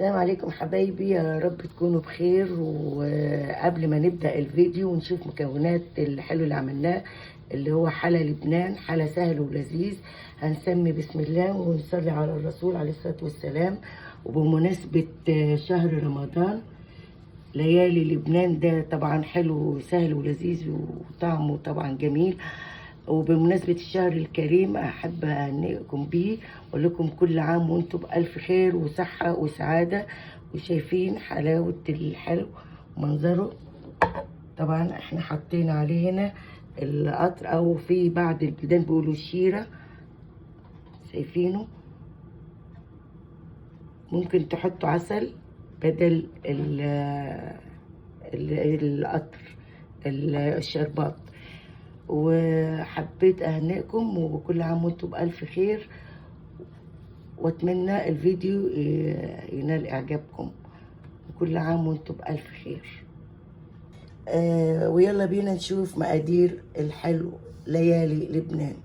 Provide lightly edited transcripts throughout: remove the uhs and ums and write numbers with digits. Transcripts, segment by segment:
السلام عليكم حبايبي، يا رب تكونوا بخير. وقبل ما نبدأ الفيديو ونشوف مكونات الحلو اللي عملناه اللي هو حلا لبنان، حلا سهل ولذيذ، هنسمي بسم الله ونصلي على الرسول عليه الصلاة والسلام. وبمناسبة شهر رمضان، ليالي لبنان ده طبعا حلو وسهل ولذيذ وطعمه طبعا جميل. وبمناسبة الشهر الكريم أحب أهنئكم بيه وأقول لكم كل عام وأنتم بألف خير وصحة وسعادة. وشايفين حلاوة الحلو منظره. طبعا احنا حطينا عليه هنا القطر، أو في بعض البلدان بيقولوا الشيرة، شايفينه. ممكن تحطوا عسل بدل القطر الشربات. وحبيت اهنئكم وكل عام وانتم بألف خير، واتمنى الفيديو ينال اعجابكم، وكل عام وانتم بألف خير. ويلا بينا نشوف مقادير الحلو ليالي لبنان.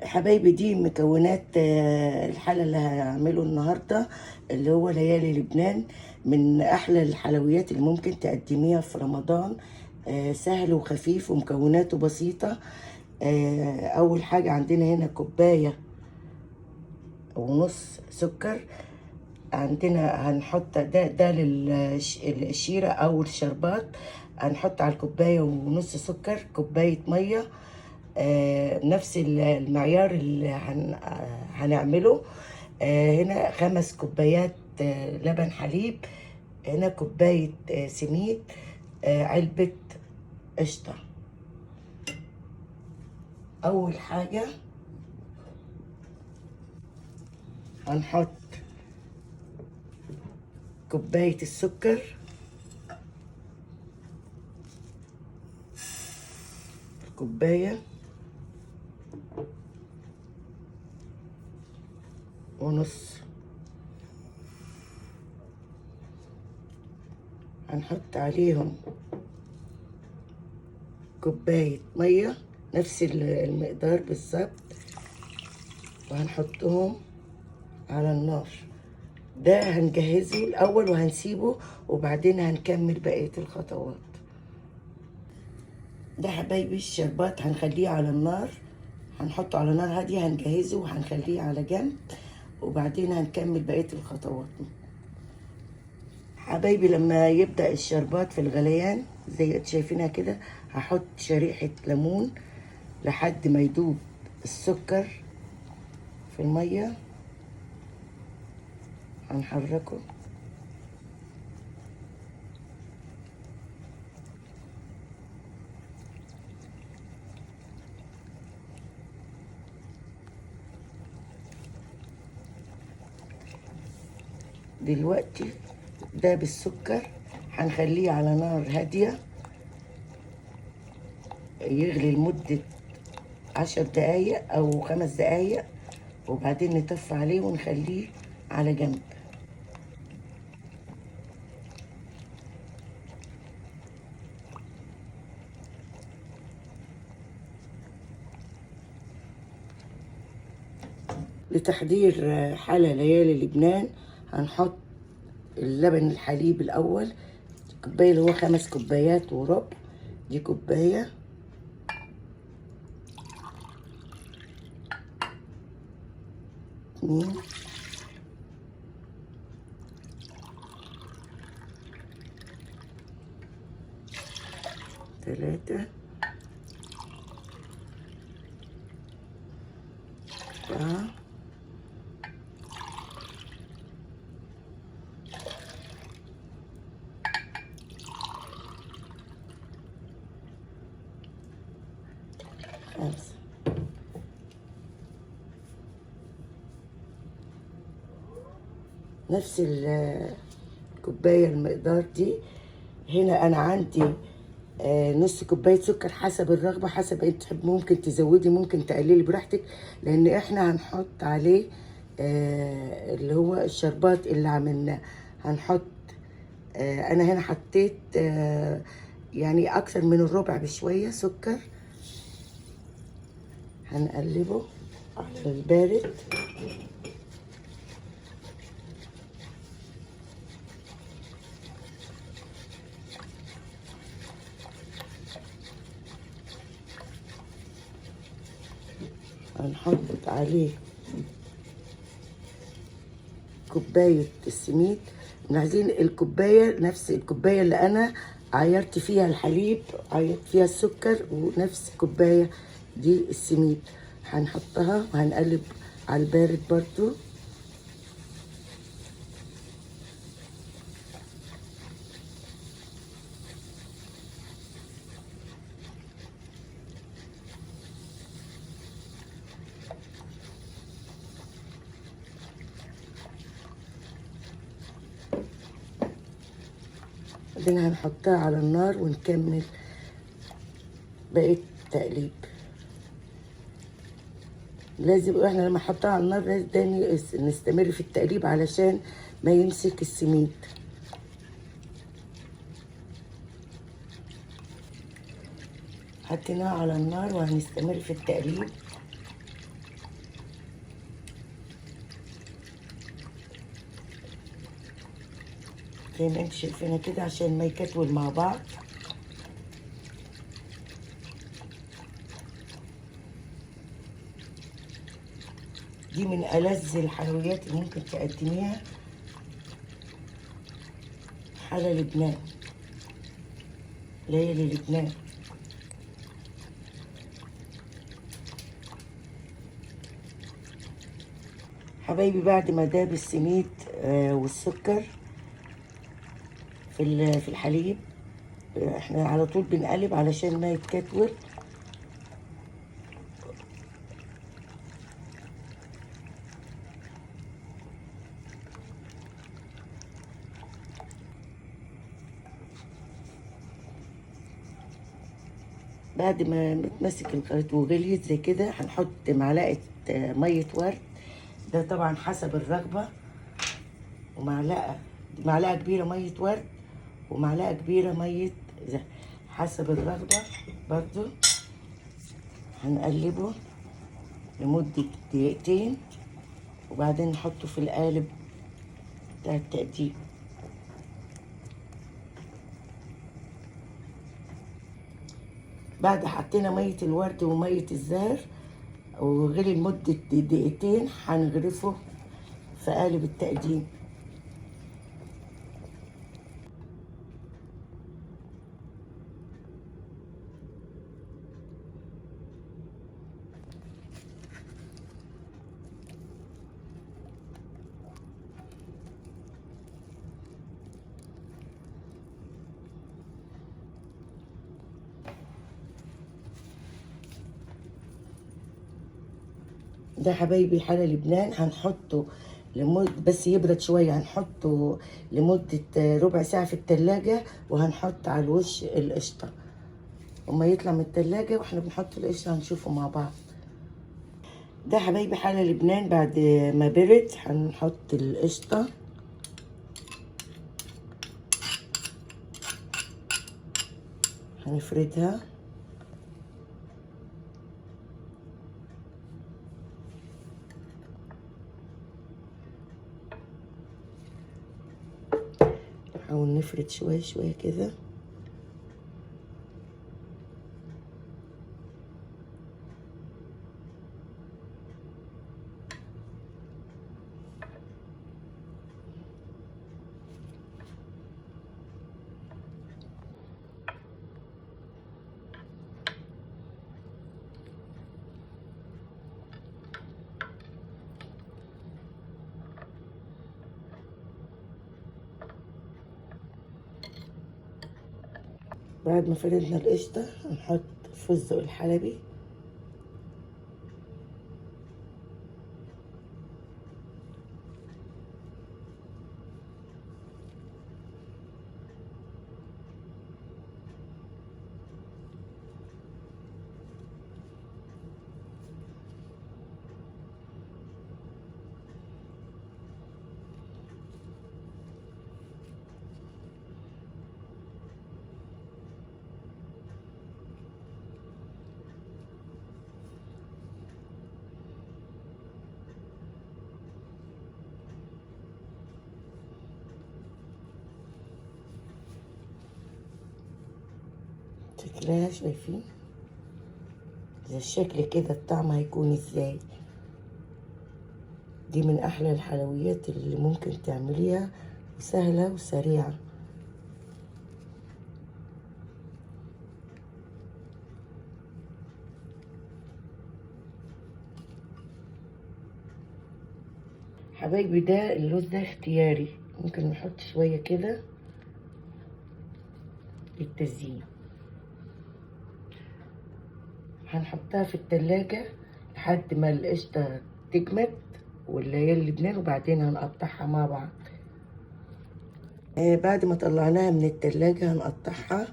حبايبي دي مكونات الحلا اللي هعمله النهارده، اللي هو ليالي لبنان. من احلى الحلويات اللي ممكن تقدميها في رمضان. سهل وخفيف ومكوناته بسيطه. اول حاجه عندنا هنا كوبايه ونص سكر. عندنا هنحط ده للشيرة او الشربات. هنحط على الكوباية ونص سكر كوباية مية، نفس المعيار اللي هنعمله. هنا 5 كوبايات لبن حليب. هنا كوباية سميد، علبة قشطة. اول حاجة هنحط كوباية السكر، كوباية ونص. هنحط عليهم كوباية مية نفس المقدار بالظبط، وهنحطهم على النار. ده هنجهزه الأول وهنسيبه، وبعدين هنكمل بقية الخطوات. ده حبايبي الشربات هنخليه على النار، هنحطه على نار هادية، هنجهزه وهنخليه على جنب، وبعدين هنكمل بقية الخطوات. حبايبي لما يبدأ الشربات في الغليان زي شايفينها كده، هحط شريحة ليمون لحد ما يدوب السكر في المية. هنحركه دلوقتي. ده بالسكر هنخليه على نار هادية يغلي لمدة 10 دقايق أو 5 دقايق، وبعدين نطفي عليه ونخليه على جنب. لتحضير حلا ليالي لبنان هنحط اللبن الحليب الأول. الكوباية اللي هو 5 كوبايات وربع، دي كوباية. اتنين، تلاتة، 4، 5. نفس الكوباية المقدار دي. هنا أنا عندي نص كوبايه سكر حسب الرغبه، حسب انت تحب، ممكن تزودي ممكن تقللي براحتك، لان احنا هنحط عليه اللي هو الشربات اللي عملناه. هنحط انا هنا حطيت يعني اكتر من الربع بشويه سكر. هنقلبه على البارد. هنحط عليه كوباية السميد. عايزين الكوباية نفس الكوباية اللي أنا عيرت فيها الحليب، عيرت فيها السكر، ونفس الكوباية دي السميد. هنحطها وهنقلب على البارد برضو. بعدين هنحطها على النار ونكمل بقية التقليب. لازم احنا لما نحطها على النار لازم تاني نستمر في التقليب علشان ما يمسك السميد. حطيناها على النار وهنستمر في التقليب. زي ما انتوا شايفينها كده عشان ما يكتول مع بعض. دي من ألذ الحلويات اللي ممكن تقدميها، حلا لبنان، ليالي لبنان. حبايبي بعد ما داب السميد والسكر في الحليب، احنا على طول بنقلب علشان ما يتكتول. بعد ما متمسك الخليط وغليت زي كده هنحط معلقة مية ورد، ده طبعا حسب الرغبة، معلقة كبيرة مية ورد، ومعلقة كبيرة مية حسب الرغبة برضو. هنقلبه لمدة دقيقتين وبعدين نحطه في القالب بتاع التقديم. بعد حطينا مية الورد ومية الزهر وغلي لمدة دقيقتين، هنغرفه في قالب التقديم. ده حبايبي حلا لبنان. هنحطه بس يبرد شوية، هنحطه لمدة ربع ساعة في التلاجة، وهنحط على الوش القشطة وما يطلع من التلاجة واحنا بنحط القشطة هنشوفه مع بعض. ده حبايبي حلا لبنان بعد ما برد. هنحط القشطة، هنفردها نحاول نفرد شوية شوية كده. بعد ما فردنا القشطة هنحط الفستق الحلبي، شكلها شايفين ده الشكل كده، الطعم هيكون ازاي. دي من احلى الحلويات اللي ممكن تعمليها، وسهلة وسريعة. حبايبي ده اللوز ده اختياري، ممكن نحط شوية كده للتزيين. هنحطها في التلاجة لحد ما القشطة تجمد والليالي اللبنان، وبعدين هنقطعها مع بعض. بعد ما طلعناها من التلاجة هنقطعها